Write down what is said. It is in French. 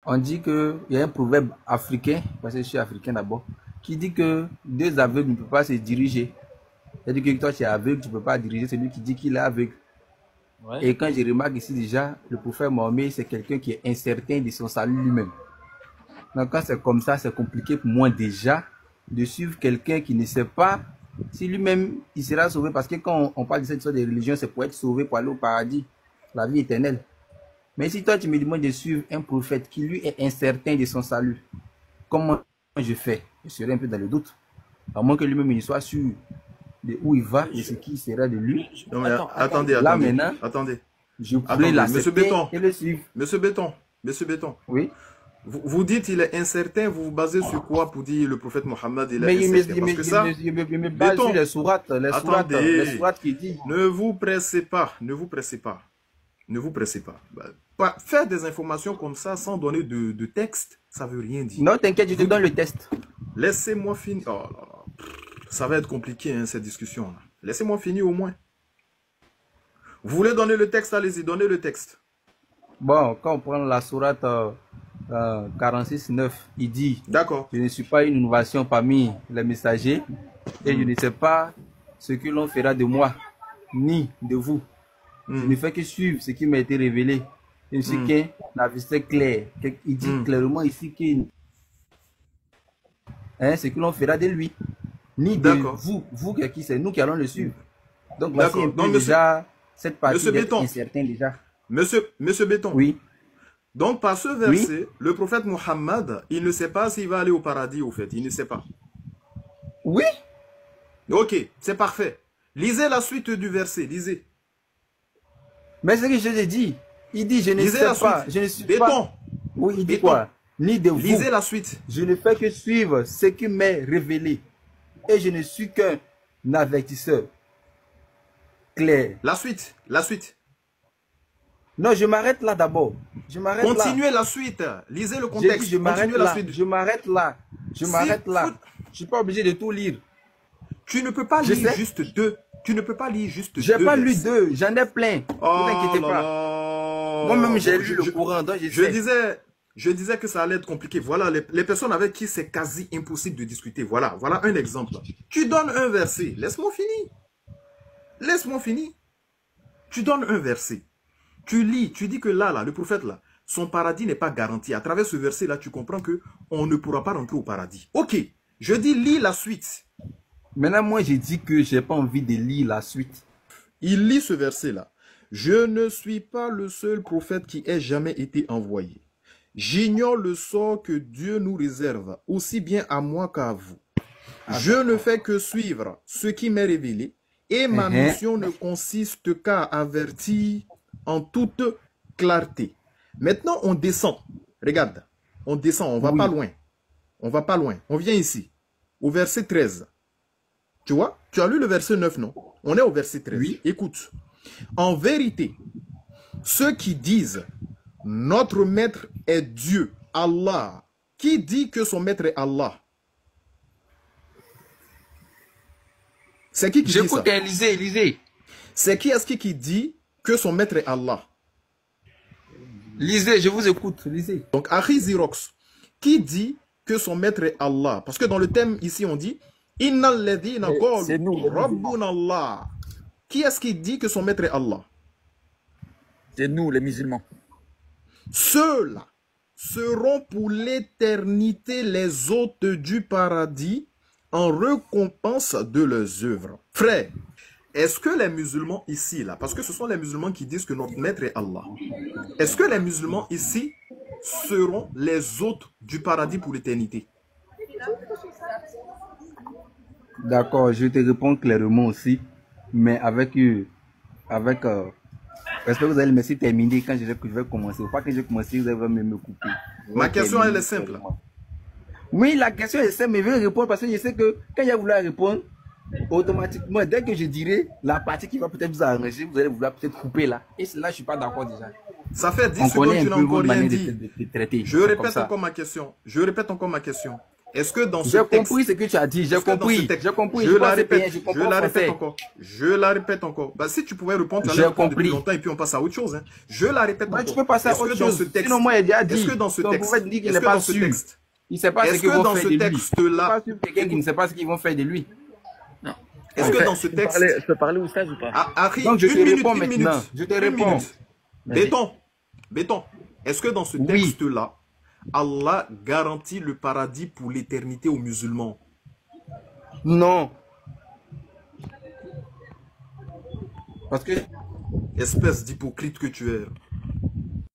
On dit qu'il y a un proverbe africain, parce que je suis africain d'abord, qui dit que deux aveugles ne peuvent pas se diriger. C'est-à-dire que toi, tu es aveugle, tu ne peux pas diriger celui qui dit qu'il est aveugle. Ouais. Et quand je remarque ici déjà, le prophète Mohammed, c'est quelqu'un qui est incertain de son salut lui-même. Donc quand c'est comme ça, c'est compliqué pour moi déjà de suivre quelqu'un qui ne sait pas si lui-même il sera sauvé. Parce que quand on parle de cette histoire de religion, c'est pour être sauvé, pour aller au paradis, la vie éternelle. Mais si toi tu me demandes de suivre un prophète qui lui est incertain de son salut, comment je fais? Je serai un peu dans le doute. À moins que lui-même il soit sûr de où il va et ce qui sera de lui. Non, mais Attends. Là maintenant, attendez. je pourrais Monsieur l'accepter Béton, et le suivre. Monsieur Béton, Monsieur Béton. Oui. Vous dites il est incertain, vous vous basez sur quoi pour dire le prophète Mohammed il Mais est incertain? Parce que ça, il me base Béton, sur les sourates qui disent. ne vous pressez pas, ne vous pressez pas, ne vous pressez pas. Faire des informations comme ça sans donner de texte, ça veut rien dire. Non, t'inquiète, je te donne le test. Laissez-moi finir. Oh là là. Ça va être compliqué, hein, cette discussion-là. Laissez-moi finir au moins. Vous voulez donner le texte, allez-y, donnez le texte. Bon, quand on prend la sourate 46.9, il dit: D'accord. je ne suis pas une innovation parmi les messagers et je ne sais pas ce que l'on fera de moi, ni de vous. Je ne fais que suivre ce qui m'a été révélé. Je ne suis qu'un avisteur clair. Il dit clairement ici que ce que l'on fera de lui, ni de vous qui c'est nous qui allons le suivre. Donc voici un peu déjà cette partie d'être incertain déjà. Monsieur Béton. Oui. Donc par ce verset, le prophète Mohammed, il ne sait pas s'il va aller au paradis au fait. Il ne sait pas. Oui. Ok, c'est parfait. Lisez la suite du verset, lisez. Mais ce que je l'ai dit, il dit je ne sais pas, je ne suis Béton. pas. Oui, il dit quoi? Ni de vous. Lisez la suite. Je ne fais que suivre ce qui m'est révélé. Et je ne suis qu'un avertisseur clair. La suite, la suite. Non, je m'arrête là d'abord. Continuez la suite. Lisez le contexte. Dit, je m'arrête là. Je m'arrête là. Je m'arrête là. Je ne suis pas obligé de tout lire. Tu ne peux pas lire juste deux. Tu ne peux pas lire juste deux. J'ai pas lu deux. J'en ai plein. Oh, ne t'inquiétez pas. Moi-même, j'ai lu le Coran. Donc je disais que ça allait être compliqué. Voilà, les personnes avec qui c'est quasi impossible de discuter. Voilà un exemple. Tu donnes un verset. Laisse-moi finir. Laisse-moi finir. Tu donnes un verset. Tu lis, tu dis que là, le prophète, là, son paradis n'est pas garanti. À travers ce verset-là, tu comprends que on ne pourra pas rentrer au paradis. Ok, je dis lis la suite. Maintenant, moi, j'ai dit que j'ai pas envie de lire la suite. Il lit ce verset-là. Je ne suis pas le seul prophète qui ait jamais été envoyé. J'ignore le sort que Dieu nous réserve, aussi bien à moi qu'à vous. Je ne fais que suivre ce qui m'est révélé, et ma mission ne consiste qu'à avertir en toute clarté. Maintenant, on descend. Regarde, on descend, on va pas loin. On va pas loin. On vient ici, au verset 13. Tu vois, tu as lu le verset 9, non? On est au verset 13. Oui. Écoute. En vérité, ceux qui disent notre maître est Dieu, Allah, qui dit que son maître est Allah? C'est qui dit ça? J'écoute, lisez. C'est qui est-ce qui dit que son maître est Allah? Lisez, je vous écoute, lisez. Donc, Akhi Zirox, qui dit que son maître est Allah? Parce que dans le thème ici, on dit Innal ladhina qalu rabbuna Allah. Qui est-ce qui dit que son maître est Allah? C'est nous, les musulmans. Ceux-là seront pour l'éternité les hôtes du paradis en récompense de leurs œuvres. Frère, est-ce que les musulmans ici, là, parce que ce sont les musulmans qui disent que notre maître est Allah, est-ce que les musulmans ici seront les hôtes du paradis pour l'éternité? D'accord, je te réponds clairement aussi, mais j'espère que vous allez me laisser terminer quand je vais commencer. Pas que je commence, vous allez me couper. Ma question, elle est simple. Oui, la question est simple, mais je vais répondre parce que je sais que quand je voulais répondre, automatiquement, dès que je dirai la partie qui va peut-être vous arranger, vous allez vouloir peut-être couper là. Et là, je ne suis pas d'accord déjà. Ça fait 10 secondes que tu n'as encore rien dit. De traiter. Je répète encore ma question. Est-ce que dans ce J'ai texte... compris ce que tu as dit, j'ai compris. J'ai compris. Je la répète, je je la répète encore. Je la répète encore. Bah, si tu pouvais répondre, tu allais répondre depuis longtemps et puis on passe à autre chose. Hein. Je la répète encore. Tu peux passer à autre chose. Sinon, moi, il a dit. Est-ce que dans ce texte... Il n'est pas sûr. Il ne sait pas ce qu'ils vont faire de lui. Texte-là... Quelqu'un qui ne sait pas ce qu'ils vont faire de lui. Non. Est-ce que dans ce texte... Je peux parler au stage ou pas? Donc, je te réponds maintenant. Je te réponds. Béton. Est-ce que dans ce texte-là, Allah garantit le paradis pour l'éternité aux musulmans? Non. Parce que... Espèce d'hypocrite que tu es.